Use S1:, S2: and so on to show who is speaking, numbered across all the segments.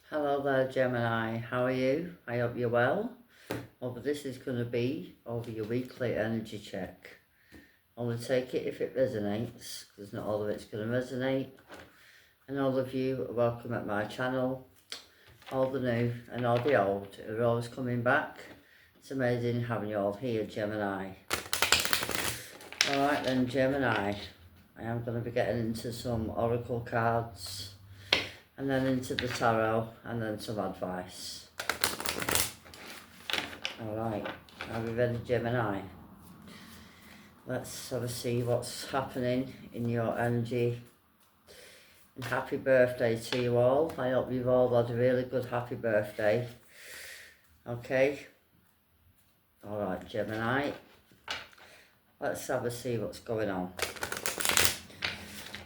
S1: Hello there, Gemini. How are you? I hope you're well. Well, this is going to be over your weekly energy check. Only take it if it resonates, because not all of it's going to resonate. And all of you are welcome at my channel. All the new and all the old are always coming back. It's amazing having you all here, Gemini. Alright then, Gemini. I am going to be getting into some oracle cards, and then into the tarot, and then some advice. Alright, are we ready, Gemini? Let's have a see what's happening in your energy. And happy birthday to you all. I hope you've all had a really good happy birthday. Okay? Alright, Gemini. Let's have a see what's going on.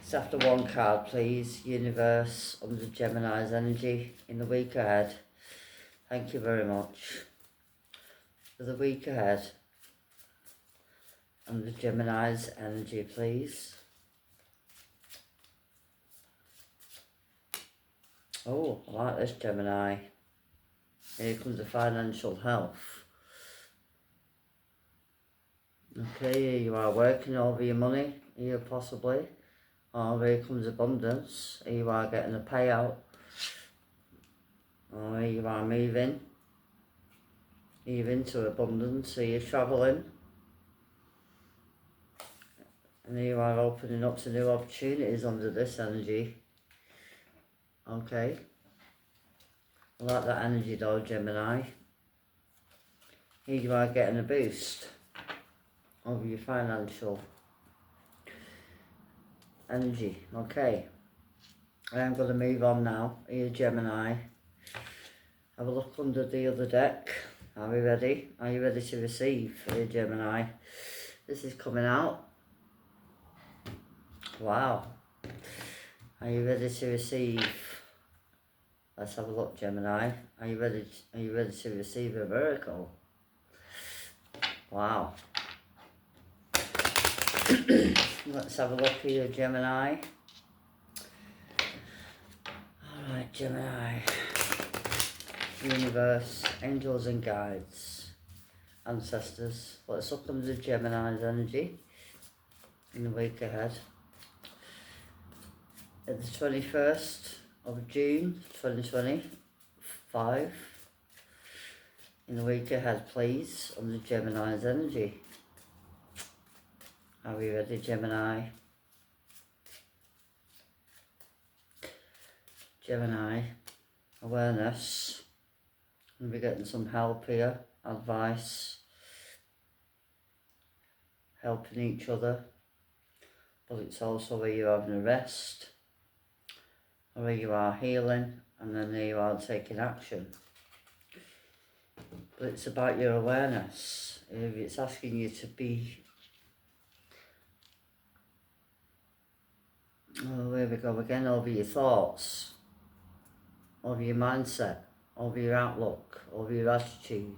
S1: It's after one card, please. Universe under Gemini's energy in the week ahead. Thank you very much. For the week ahead under Gemini's energy, please. Oh, I like this, Gemini. Here comes the financial health. Okay, here you are working over your money, here possibly. Or here comes abundance. Here you are getting a payout. Or here you are moving. You're into abundance, so you're travelling. And here you are opening up to new opportunities under this energy. Okay. I like that energy though, Gemini. Here you are getting a boost over your financial energy. Okay. I am going to move on now. Here, Gemini. Have a look under the other deck. Are we ready? Are you ready to receive, here, Gemini? This is coming out. Wow. Are you ready to receive? Let's have a look, Gemini. Are you ready to receive a miracle? Wow. Let's have a look here, Gemini. Alright, Gemini. Universe, angels and guides, ancestors. Let's look under Gemini's energy in the week ahead. At the 21st of June 2025. In the week ahead, please, under Gemini's energy. Are we ready, Gemini? Gemini, awareness. We'll be getting some help here, advice, helping each other. But it's also where you're having a rest, or where you are healing, and then there you are taking action. But it's about your awareness. If it's asking you to be, oh, here we go again, over your thoughts, over your mindset, over your outlook, over your attitude.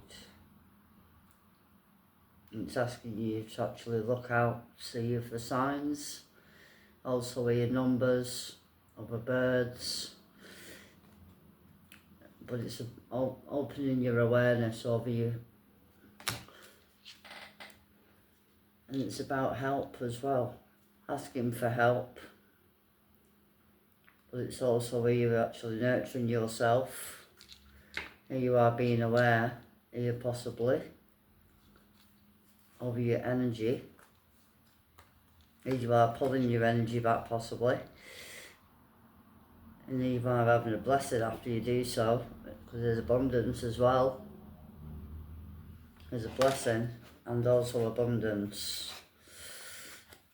S1: And it's asking you to actually look out, see for signs, also your numbers, over birds. But it's opening your awareness over you. And it's about help as well, asking for help. But it's also where you're actually nurturing yourself. Here you are being aware, here possibly, over your energy. Here you are pulling your energy back possibly. And here you are having a blessing after you do so, because there's abundance as well. There's a blessing and also abundance.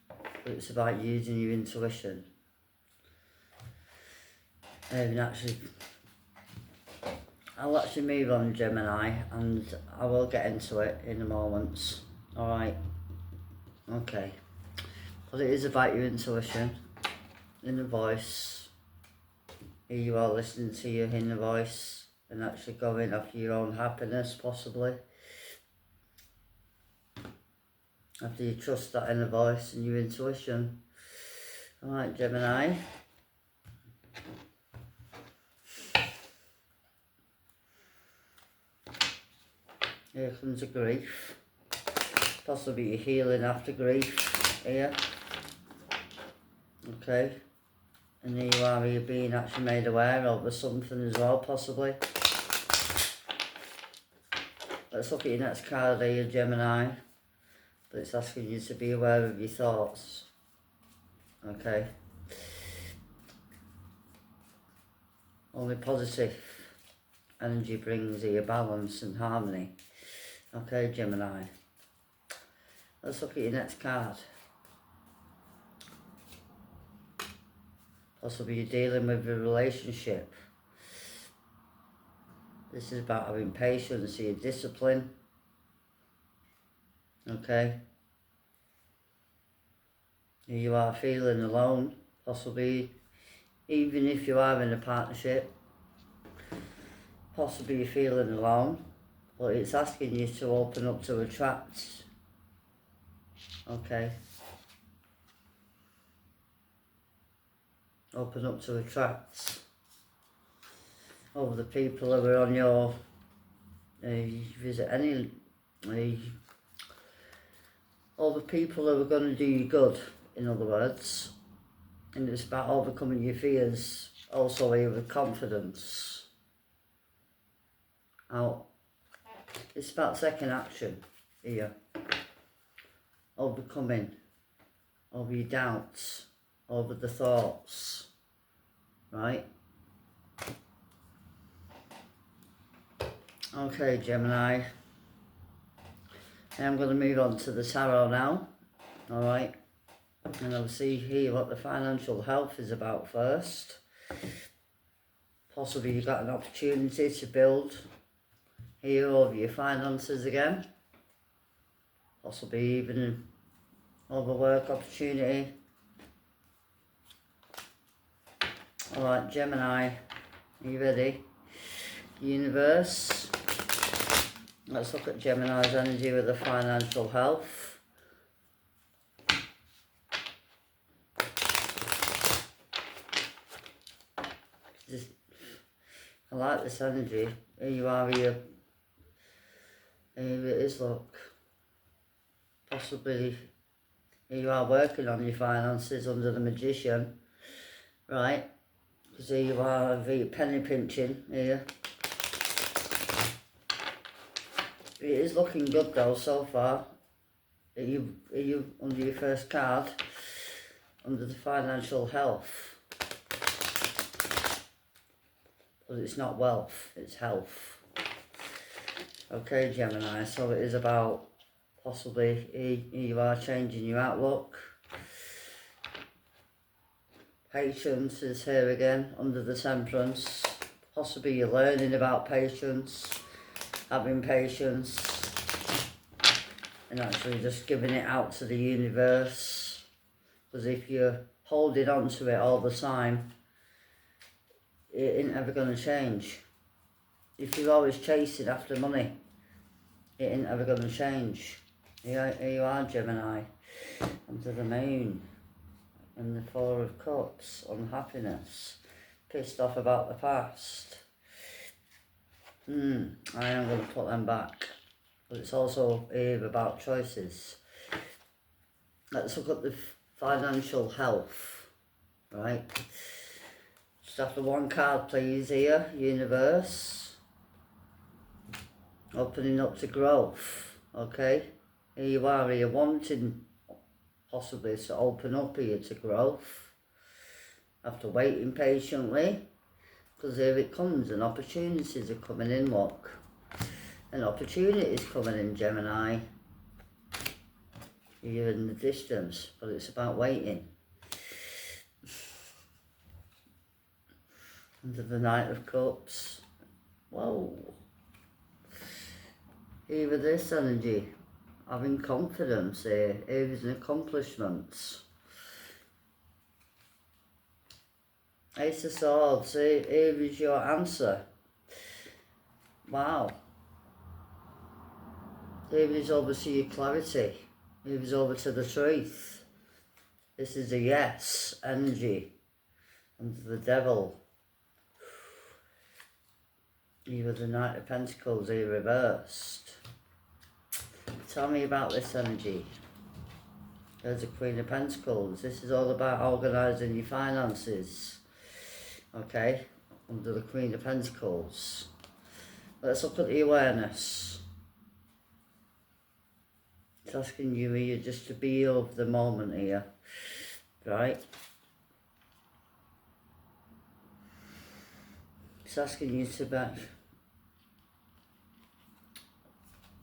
S1: But it's about using your intuition. I'll actually move on, Gemini, and I will get into it in a moment. Alright. Okay. But it is about your intuition, inner voice. Here you are listening to your inner voice and actually going after your own happiness, possibly. After you trust that inner voice and your intuition. Alright, Gemini. Here comes the grief. Possibly your healing after grief here. Okay. And here you are, you're being actually made aware of something as well, possibly. Let's look at your next card here, Gemini. But it's asking you to be aware of your thoughts. Okay. Only positive energy brings here balance and harmony. Okay, Gemini. Let's look at your next card. Possibly you're dealing with a relationship. This is about having patience, your discipline. Okay. Here you are feeling alone, possibly, even if you are in a partnership. Possibly you're feeling alone, but it's asking you to open up to attract. Okay. Open up to attract over the people who are on your visit any all the people who are going to do you good, in other words. And it's about overcoming your fears, also here with confidence. Now, it's about second action here. Overcoming over your doubts, over the thoughts, right? Okay, Gemini. I'm going to move on to the tarot now, alright? And I'll see here what the financial health is about first. Possibly you've got an opportunity to build here over your finances again. Possibly even over work opportunity. Alright, Gemini, are you ready? Universe. Let's look at Gemini's energy with the financial health. I like this energy. Here you are here. Here it is, look. Possibly here you are working on your finances under the Magician. Right? Because here you are penny pinching here. It is looking good though so far. Are you under your first card? Under the financial health. But it's not wealth, it's health. Okay, Gemini, so it is about possibly here you are changing your outlook. Patience is here again under the Temperance. Possibly you're learning about patience. Having patience and actually just giving it out to the universe, because if you're holding on to it all the time, it ain't ever going to change. If you're always chasing after money, it ain't ever going to change. Here you are, Gemini, under the moon and the Four of Cups, unhappiness, pissed off about the past. I am going to put them back, but it's also here about choices. Let's look at the financial health, right? Just after one card, please, here, Universe. Opening up to growth, okay? Here you are, here wanting possibly to open up here to growth after waiting patiently. Because here it comes, and opportunities are coming in, look. An opportunity is coming in, Gemini. You're in the distance, but it's about waiting. Under the Knight of Cups. Whoa. Here with this energy, having confidence here. Here is an accomplishment. Ace of Swords, here is your answer. Wow. Here is over to your clarity. Here is over to the truth. This is a yes energy. Under the Devil. Here with the Knight of Pentacles here reversed. Tell me about this energy. There's a Queen of Pentacles. This is all about organising your finances. Okay, under the Queen of Pentacles. Let's look at the awareness. It's asking you here just to be of the moment here. Right? It's asking you to back.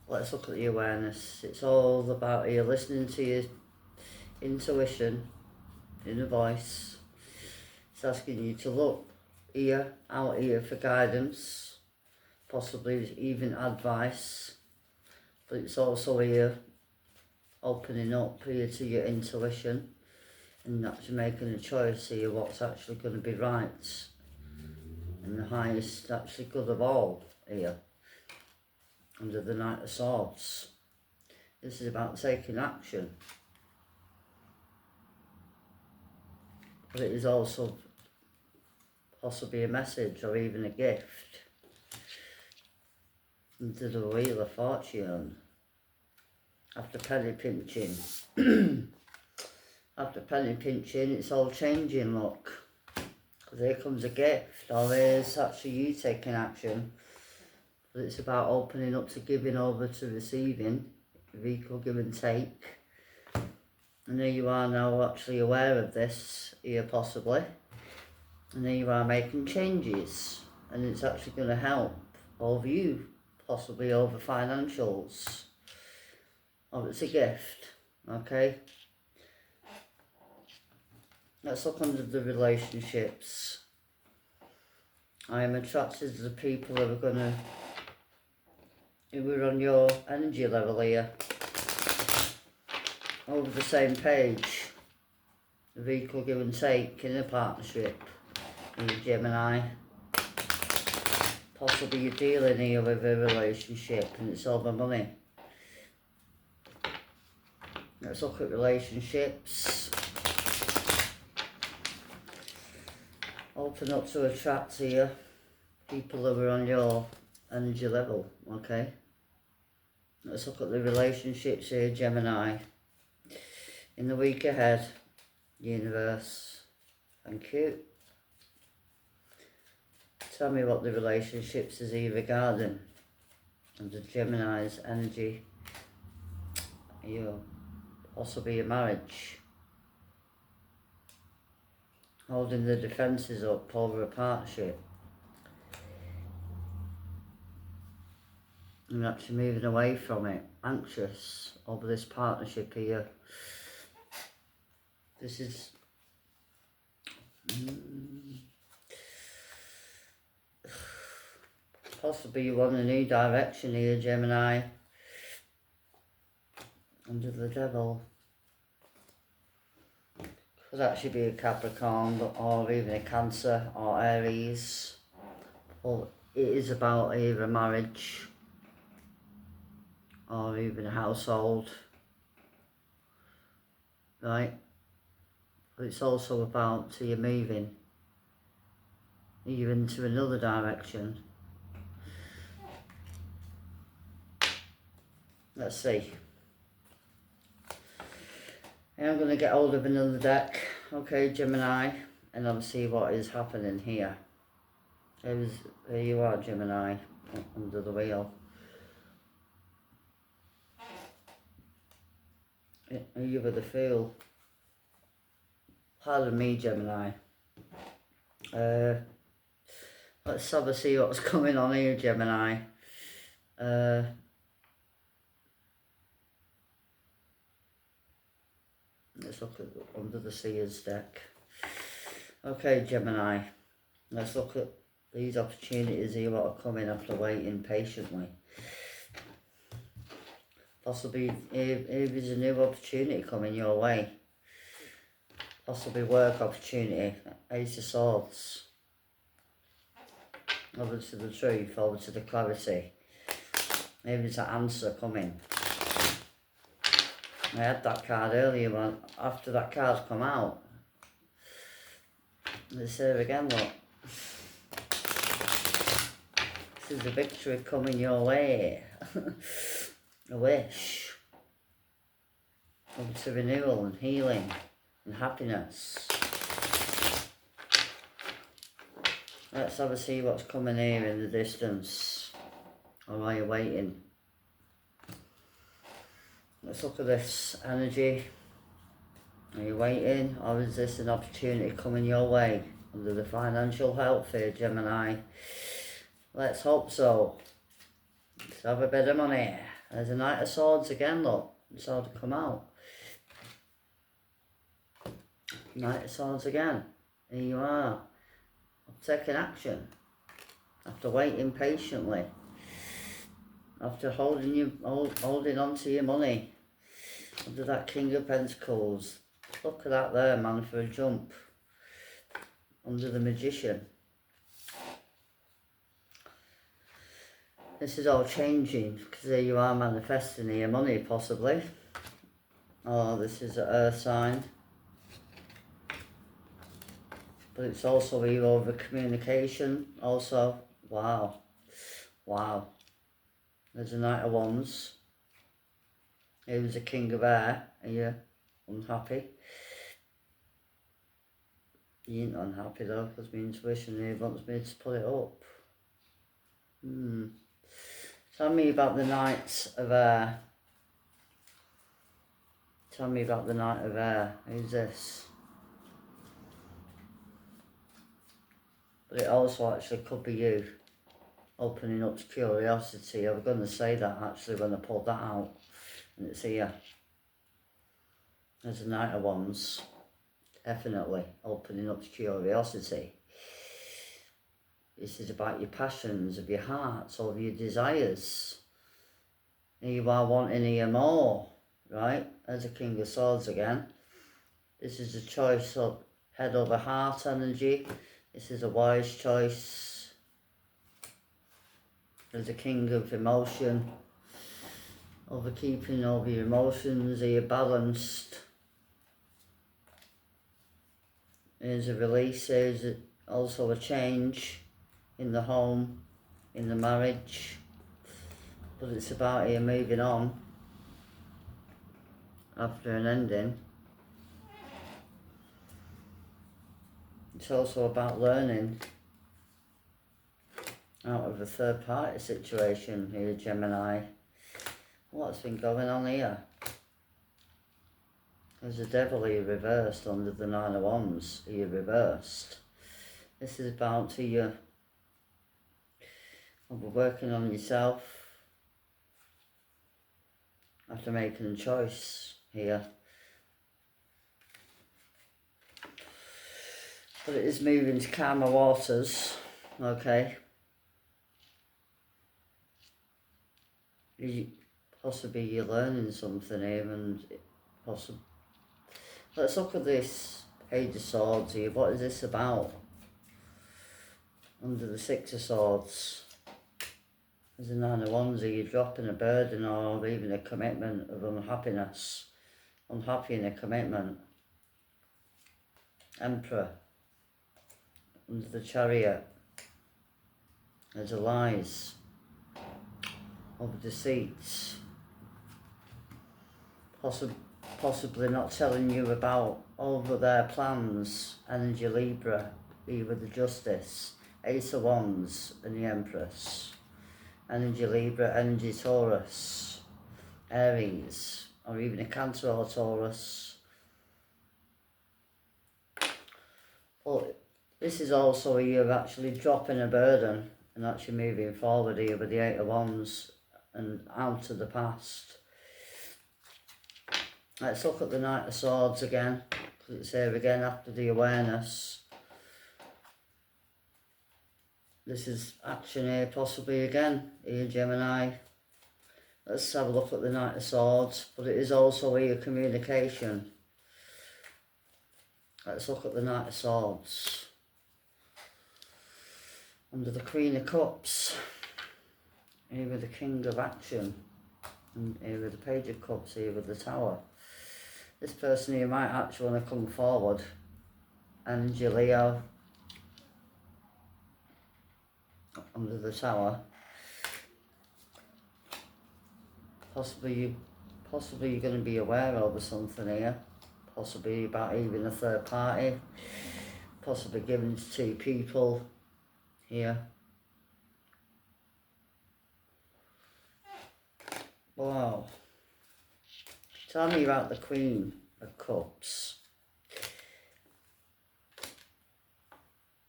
S1: Let's look at the awareness. It's all about you listening to your intuition, inner voice. It's asking you to look here, out here for guidance, possibly even advice. But it's also here, opening up here to your intuition and actually making a choice here what's actually going to be right and the highest actually good of all here. Under the Knight of Swords. This is about taking action. But it is also possibly a message or even a gift. Under the Wheel of Fortune. After penny pinching. After penny pinching, it's all changing, look. Because here comes a gift. Or there's actually you taking action. It's about opening up to giving over to receiving, equal give and take. And there you are now actually aware of this here possibly. And there you are making changes. And it's actually going to help over you, possibly over financials. Or it's a gift, okay? Let's look under the relationships. I am attracted to the people who are going to we're on your energy level here, over the same page, of equal give and take in a partnership, in Gemini. Possibly you're dealing here with a relationship and it's over money. Let's look at relationships. Open up to attract here, people who are on your energy level, okay? Let's look at the relationships here, Gemini. In the week ahead, universe, thank you. Tell me what the relationships is here regarding. Under Gemini's energy, you'll also be a marriage. Holding the defences up over a partnership. And actually moving away from it, anxious over this partnership here. This is possibly you want a new direction here, Gemini. Under the Devil. Could actually be a Capricorn or even a Cancer or Aries. But it is about either a marriage or even a household, right? But it's also about you moving into another direction. Let's see. And I'm going to get hold of another deck, okay, Gemini, and I'll see what is happening here. There you are, Gemini, under the wheel. You were the Fool. Pardon me, Gemini. Let's have a see what's going on here, Gemini. Let's look at under the Seers deck. Okay, Gemini. Let's look at these opportunities here what are coming after waiting patiently. Possibly if there's a new opportunity coming your way. Possibly work opportunity. Ace of Swords. Over to the truth, over to the clarity. Maybe there's an answer coming. I had that card earlier, but after that card's come out, let's say it again, look. This is a victory coming your way. a wish to renewal and healing and happiness. Let's have a see what's coming here in the distance. Or are you waiting? Let's look at this energy. Are you waiting, or is this an opportunity coming your way under the financial health here, Gemini? Let's hope so. Let's have a bit of money. There's a Knight of Swords again, look. It's all to come out. Knight of Swords again. Here you are. Taking action. After waiting patiently. After holding on to your money. Under that King of Pentacles. Look at that there, man, for a jump. Under the Magician. This is all changing, because there you are manifesting your money, possibly. Oh, this is an earth sign. But it's also here over communication, also. Wow. Wow. There's a Knight of Wands. Here was a King of Air. Are you unhappy? You ain't unhappy though, because my intuition here wants me to put it up. Tell me about the Knights of Air. Tell me about the Knight of Air. Who's this? But it also actually could be you. Opening up to curiosity. I was going to say that actually when I pulled that out. And it's here. There's a Knight of Wands. Definitely opening up to curiosity. This is about your passions of your hearts or your desires. And you are wanting to hear more, right? There's a King of Swords again. This is a choice of head over heart energy. This is a wise choice. There's a King of Emotion. Overkeeping over your emotions. Are you balanced? Here's a release. Here's also a change in the home, in the marriage. But it's about you moving on after an ending. It's also about learning out of a third party situation here, Gemini. What's been going on here? There's a Devil here reversed under the Nine of Wands here reversed. This is about to you working on yourself after making a choice here. But it is moving to calmer waters, okay? Possibly you're learning something here and possibly... Let's look at this Page of Swords here. What is this about? Under the Six of Swords. There's a Nine of Wands here. You're dropping a burden or even a commitment of unhappiness. Unhappy in a commitment. Emperor. Under the Chariot. There's a lies. Of deceits. Possibly not telling you about over their plans. Energy Libra, be with the Justice, Ace of Wands and the Empress. Energy Libra, Energy Taurus, Aries, or even a Cancer or Taurus. But this is also you're actually dropping a burden and actually moving forward here with the Eight of Wands and out of the past. Let's look at the Knight of Swords again, because it's here again after the awareness. This is action here possibly again, here Gemini. Let's have a look at the Knight of Swords, but it is also here communication. Let's look at the Knight of Swords. Under the Queen of Cups, here with the King of Action, and here with the Page of Cups, here with the Tower. This person here might actually want to come forward. And Leo, under the Tower. Possibly you're going to be aware of something here. Possibly about even a third party. Possibly given to two people here. Wow. Tell me about the Queen of Cups.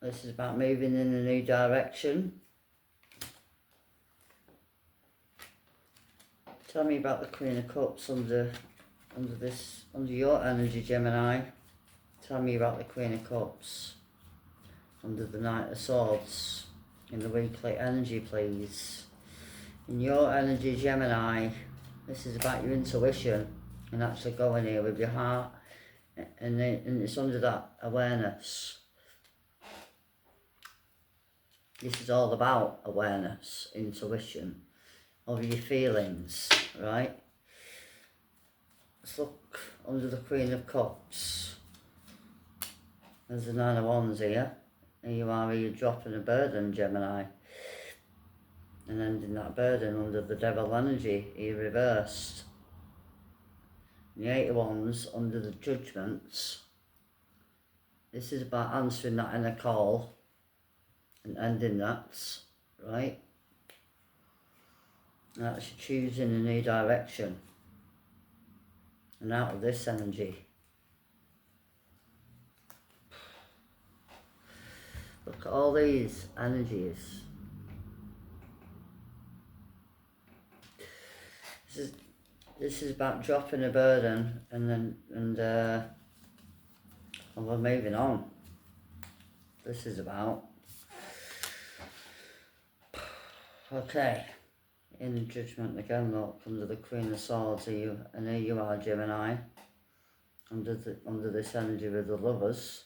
S1: This is about moving in a new direction. Tell me about the Queen of Cups under your energy, Gemini. Tell me about the Queen of Cups under the Knight of Swords in the weekly energy, please. In your energy, Gemini, this is about your intuition and actually going here with your heart, and it's under that awareness. This is all about awareness, intuition, of your feelings, right? Let's look under the Queen of Cups. There's the Nine of Wands here. Here you are, you're dropping a burden, Gemini. And ending that burden under the Devil energy, he reversed. And the Eight of Wands under the Judgments. This is about answering that inner call and ending that, right? And actually choosing a new direction. And out of this energy. Look at all these energies. This is about dropping a burden and we're moving on. This is about. Okay. In the Judgment again, look, under the Queen of Swords, here you are, Gemini. Under this energy with the Lovers.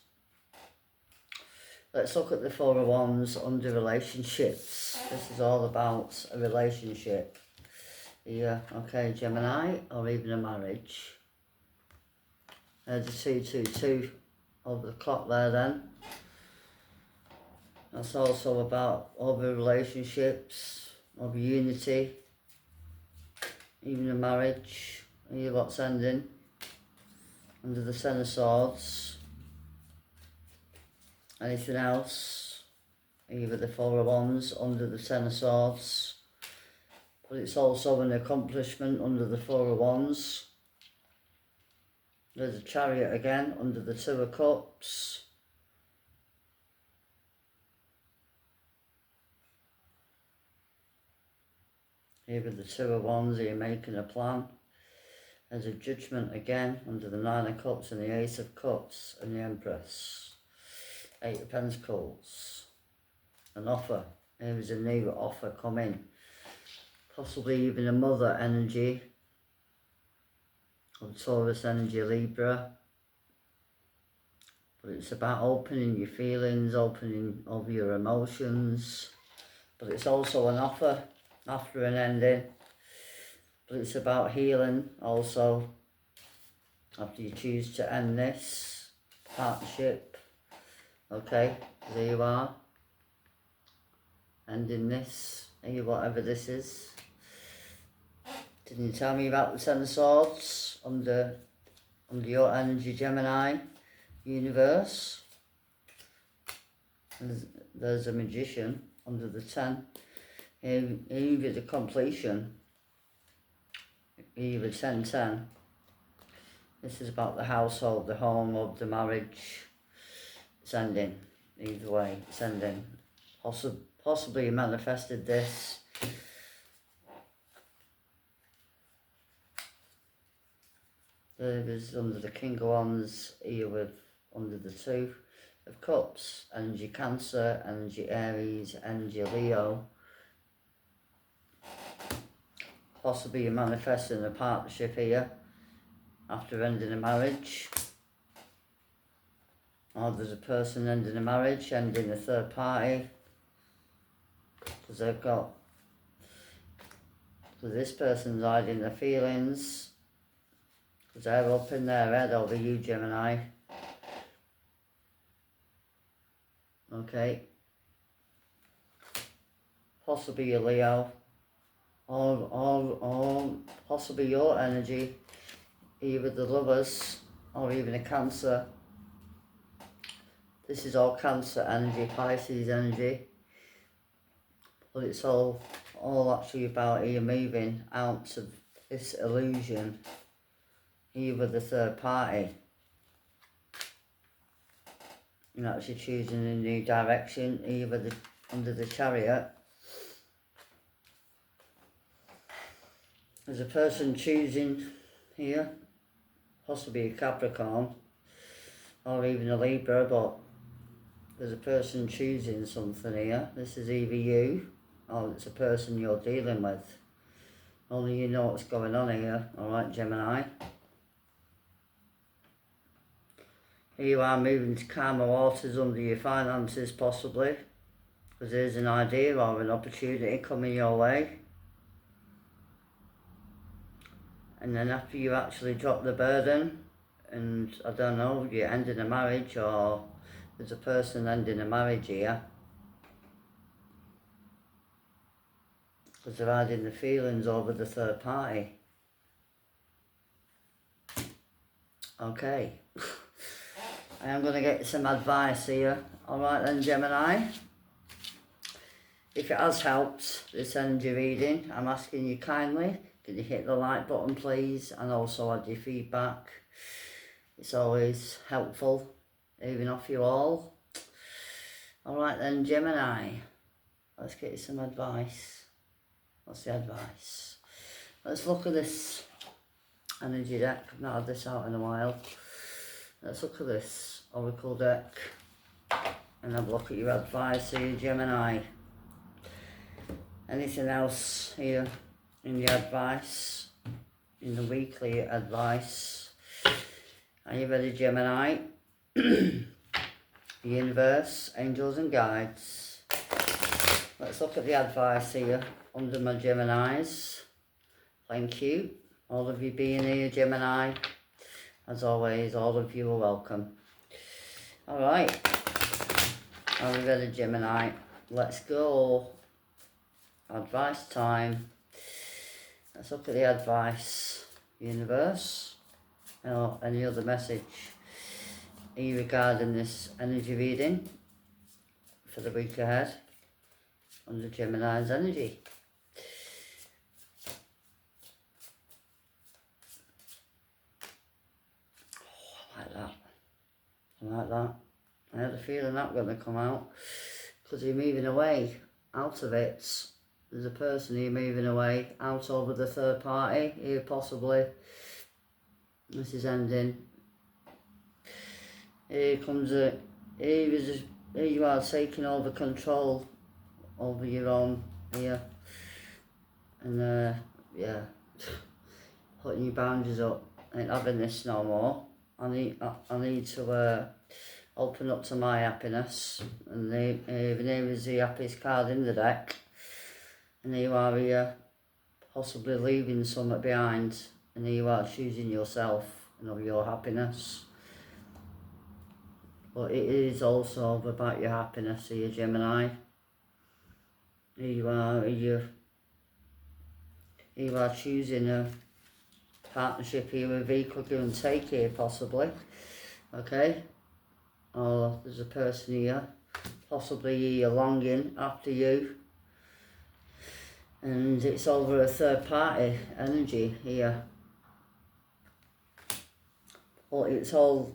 S1: Let's look at the Four of Wands under relationships. This is all about a relationship. Yeah, okay, Gemini, or even a marriage. The 222 over the clock there then. That's also about other relationships, of unity, even a marriage. Here what's ending under the Ten of Swords. Anything else? Either the Four of Wands under the Ten of Swords. But it's also an accomplishment under the Four of Wands. There's a Chariot again under the Two of Cups. Here with the Two of Wands, you're making a plan. There's a Judgment again under the Nine of Cups and the Ace of Cups and the Empress. Eight of Pentacles. An offer. Here is a new offer coming. Possibly even a mother energy. Or Taurus energy, Libra. But it's about opening your feelings, opening of your emotions. But it's also an offer after an ending. But it's about healing also. After you choose to end this partnership. Okay, there you are. Ending this, whatever this is. Didn't you tell me about the Ten of Swords under your energy, Gemini universe? There's a Magician under the 10. Either the completion, either 10-10. This is about the household, the home, of the marriage. It's ending. Either way, it's ending. Possibly you manifested this. There's under the King of Wands, here with under the Two of Cups. Energy Cancer, energy Aries, energy Leo. Possibly you're manifesting a partnership here after ending a marriage. Or there's a person ending a marriage, ending a third party. Because this person's hiding their feelings. Because they're up in their head over you, Gemini. Okay. Possibly a Leo. or possibly your energy, either the Lovers or even a Cancer. This is all Cancer energy, Pisces energy, but it's all actually about you moving out of this illusion, either the third party, and actually choosing a new direction, either under the Chariot. There's a person choosing here, possibly a Capricorn, or even a Libra, but there's a person choosing something here. This is either you, or it's a person you're dealing with. Only you know what's going on here, alright Gemini. Here you are moving to calmer waters under your finances possibly, because there's an idea or an opportunity coming your way. And then after you actually drop the burden, and I don't know, you're ending a marriage, or there's a person ending a marriage here, because they're hiding the feelings over the third party. Okay. I am going to get some advice here. Alright then Gemini. If it has helped, this energy reading, I'm asking you kindly, can you hit the like button please, and also add your feedback. It's always helpful, even off you all. Alright then Gemini, let's get you some advice. What's the advice? Let's look at this energy deck. I've not had this out in a while. Let's look at this Oracle deck and have a look at your advice here, Gemini. Anything else here in the advice, in the weekly advice? Are you ready, Gemini? The universe, angels and guides. Let's look at the advice here under my Geminis. Thank you, all of you being here, Gemini. As always, all of you are welcome. Alright, are we ready, Gemini? Let's go. Advice time. Let's look at the advice. Universe, or any other message regarding this energy reading for the week ahead under Gemini's energy. Oh, I like that. I like that. I had a feeling that was going to come out, because you're moving away out of it. There's a person here moving away out over the third party here possibly. This is ending. Here comes here you are taking over control over your own here. And yeah, putting your boundaries up. I ain't having this no more. I need to open up to my happiness. And the name is the happiest card in the deck. And here you are here, possibly leaving something behind, and here you are choosing yourself and your happiness. But it is also about your happiness here, Gemini. Here you are choosing a partnership here, a vehicle give and take here possibly. Okay? Or there's a person here, possibly you're longing after you. And it's over a third party energy here. Well, it's all,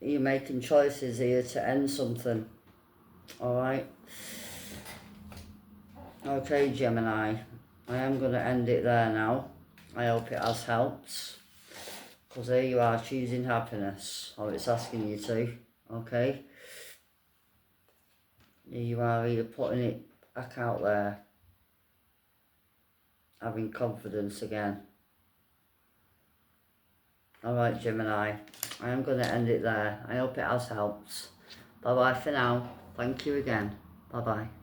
S1: you're making choices here to end something. Alright? Okay, Gemini. I am going to end it there now. I hope it has helped. Because here you are choosing happiness. Or it's asking you to. Okay? Here you are, you're putting it back out there. Having confidence again. Alright Gemini, I am going to end it there. I hope it has helped. Bye bye for now. Thank you again. Bye bye.